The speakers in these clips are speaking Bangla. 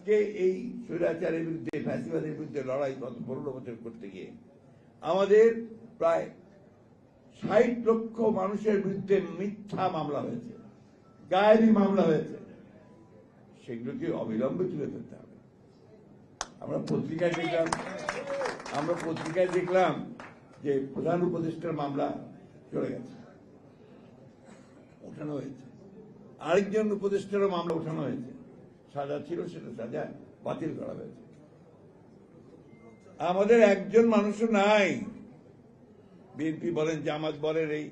আজকে এই স্বৈরাচারের বিরুদ্ধে, ফ্যাসিবাদের বিরুদ্ধে লড়াই গত 15 বছর করতে গিয়ে আমাদের প্রায় 60 লক্ষ মানুষের বিরুদ্ধে মিথ্যা মামলা হয়েছে, গায়েবী মামলা হয়েছে। সেগুলোকে অবিলম্বে তুলে ফেলতে হবে। আমরা পত্রিকায় দেখলাম যে প্রধান উপদেষ্টার মামলা চলে গেছে, উঠানো হয়েছে। আরেকজন উপদেষ্টারও মামলা উঠানো হয়েছে, সাজা ছিল সেটা সাজা বাতিল করা হয়েছে। আমাদের একজন মানুষও নাই, বিএনপি বলেন, জামাত বলেন, এই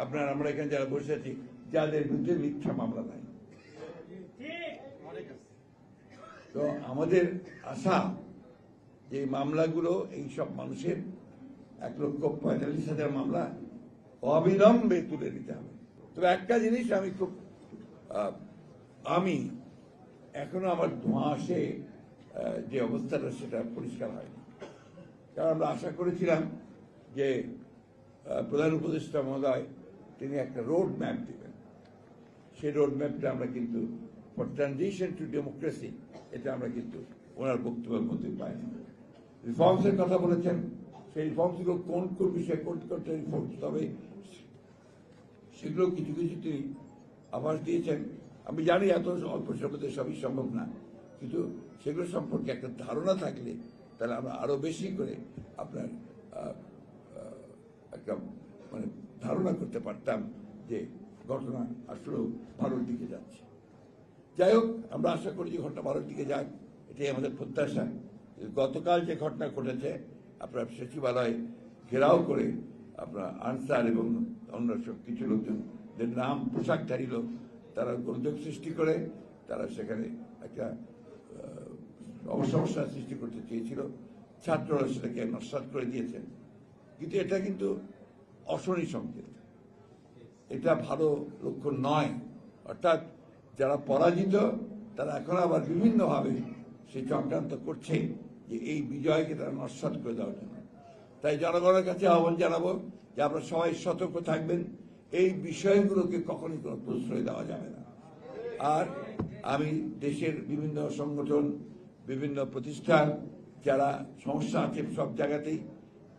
আমরা এখানে যারা বসে আছি, যাদের বিরুদ্ধে মিথ্যা মামলা নাই। তো আমাদের আশা যে মামলাগুলো এইসব মানুষের 1,45,000 মামলা অবিলম্বে তুলে নিতে হবে। তবে একটা জিনিস আমি এখনো আমার ধোঁয়াশে যে অবস্থাটা সেটা পরিষ্কার হয়নি। কারণ আমরা আশা করেছিলাম যে প্রধান উপদেষ্টা মহোদয় তিনি একটা রোড ম্যাপ দেবেন। সেই রোড ম্যাপটা আমরা কিন্তু ফর ট্রানজিশন টু ডেমোক্রেসি, এটা আমরা কিন্তু ওনার বক্তব্যের মধ্যে পাইনি। রিফর্মসের কথা বলেছেন, সেই রিফর্মসগুলো কোন কোন বিষয়ে কোনটা রিফর্মস, তবে সেগুলো কিছু কিছু তিনি আভাস দিয়েছেন। আমি জানি এত অল্প সময়ে সবই সম্ভব না, কিন্তু সেগুলো সম্পর্কে একটা ধারণা থাকলে তাহলে আমরা আরো বেশি করে আপনার একটা ধারণা করতে পারতাম যে ঘটনা আসলে ভালোর দিকে যাচ্ছে। যাই হোক, আমরা আশা করি যে ঘটনা ভালোর দিকে যাক, এটাই আমাদের প্রত্যাশা। গতকাল যে ঘটনা ঘটেছে, আপনার সচিবালয় ঘেরাও করে আপনার আনসার এবং অন্য সব কিছু লোকজনদের নাম পোশাকধারী লোক, তারা গোলযোগ সৃষ্টি করে তারা সেখানে একটা সমস্যা সৃষ্টি করতে চেয়েছিল। ছাত্ররা সেটাকে নস্যাৎ করে দিয়েছেন। কিন্তু এটা কিন্তু অশনি সংকেত, এটা ভালো লক্ষণ নয়। অর্থাৎ যারা পরাজিত তারা এখন আবার বিভিন্নভাবে সেই চক্রান্ত করছে যে এই বিজয়কে তারা নস্যাৎ করে দেওয়ার জন্য। তাই জনগণের কাছে আহ্বান জানাবো যে আপনারা সবাই সতর্ক থাকবেন, এই বিষয়গুলোকে কখনই কোনো প্রশ্রয় দেওয়া যাবে না। আর আমি দেশের বিভিন্ন সংগঠন, বিভিন্ন প্রতিষ্ঠান, যারা সমস্যা আছে সব জায়গাতেই,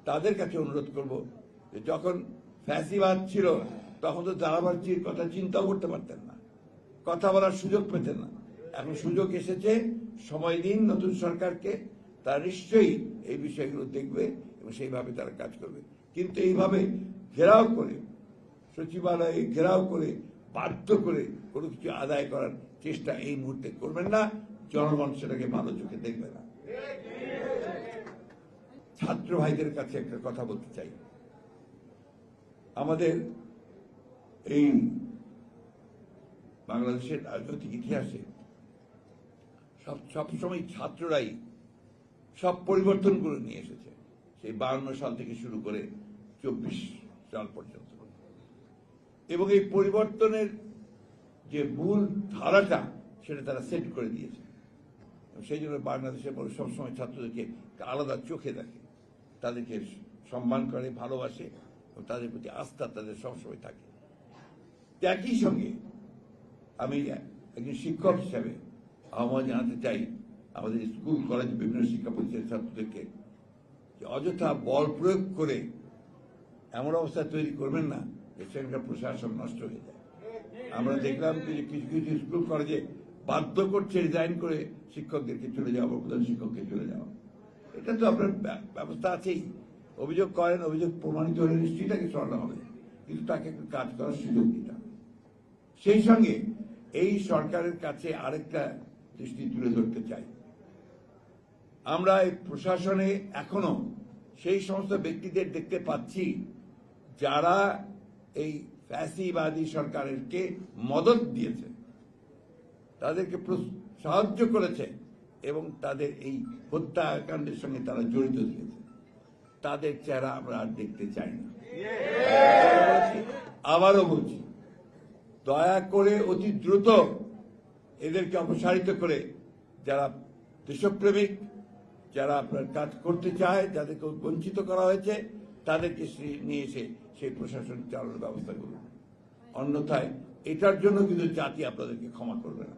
তাদের কাছে অনুরোধ করব যে যখন ফ্যাসিবাদ ছিল তখন তো ধারাবাহিক কথা চিন্তাও করতে পারতেন না, কথা বলার সুযোগ পেতেন না। এখন সুযোগ এসেছে, সময় দিন নতুন সরকারকে, তারা নিশ্চয়ই এই বিষয়গুলো দেখবে এবং সেইভাবে তারা কাজ করবে। কিন্তু এইভাবে ঘেরাও করে, সচিবালয়ে ঘেরাও করে, বাধ্য করে কোনো কিছু আদায় করার চেষ্টা এই মুহূর্তে করবেন না। জনগণ সেটাকে ভালো চোখে দেখবে না। ছাত্র ভাইদের কাছে একটা কথা বলতে চাই, আমাদের এই বাংলাদেশের রাজনৈতিক ইতিহাসে সবসময় ছাত্ররাই সব পরিবর্তনগুলো নিয়ে এসেছে, সেই 52 সাল থেকে শুরু করে 24 সাল পর্যন্ত। এবং এই পরিবর্তনের যে মূল ধারাটা সেটা তারা সেট করে দিয়েছে। সেই জন্য বাংলাদেশের মানুষ সবসময় ছাত্রদেরকে আলাদা চোখে দেখে, তাদেরকে সম্মান করে, ভালোবাসে এবং তাদের প্রতি আস্থা তাদের সবসময় থাকে। একই সঙ্গে আমি একজন শিক্ষক হিসাবে আহ্বান জানাতে চাই আমাদের স্কুল, কলেজ, বিভিন্ন শিক্ষা প্রতিষ্ঠানের ছাত্রদেরকে যে অযথা বল প্রয়োগ করে এমন অবস্থা তৈরি করবেন না যে সেখানকার প্রশাসন নষ্ট হয়ে যায়। আমরা দেখলাম যে কিছু কিছু স্কুল কলেজে বাধ্য করছে রিজাইন করে শিক্ষকদেরকে চলে যাওয়া, প্রধান শিক্ষককে চলে যাওয়া। এটা তো আপনার ব্যবস্থা আছেই, অভিযোগ করেন, অভিযোগ প্রমাণিত হলে নিশ্চয়ই তাকে সরানো হবে, কিন্তু তাকে একটু কাজ করার সুযোগ দিতে হবে। সেই সঙ্গে এই সরকারের কাছে আরেকটা দৃষ্টি তুলে ধরতে চাই, আমরা এই প্রশাসনে এখনো সেই সমস্ত ব্যক্তিদের দেখতে পাচ্ছি যারা এই ফ্যাসিবাদী সরকারকে মদত দিয়েছে, তাদেরকে সাহায্য করেছে এবং তাদের এই হত্যাকাণ্ডের সঙ্গে তারা জড়িত দিয়েছে। তাদের চেহারা আমরা আর দেখতে চাই না। আবারও বলছি, দয়া করে অতি দ্রুত এদেরকে অপসারিত করে যারা দেশপ্রেমিক, যারা আপনার কাজ করতে চায়, যাদেরকে বঞ্চিত করা হয়েছে, তাদেরকে নিয়ে এসে সেই প্রশাসন চালানোর ব্যবস্থা করুন। অন্যথায় এটার জন্য কিন্তু জাতি আপনাদেরকে ক্ষমা করবে না।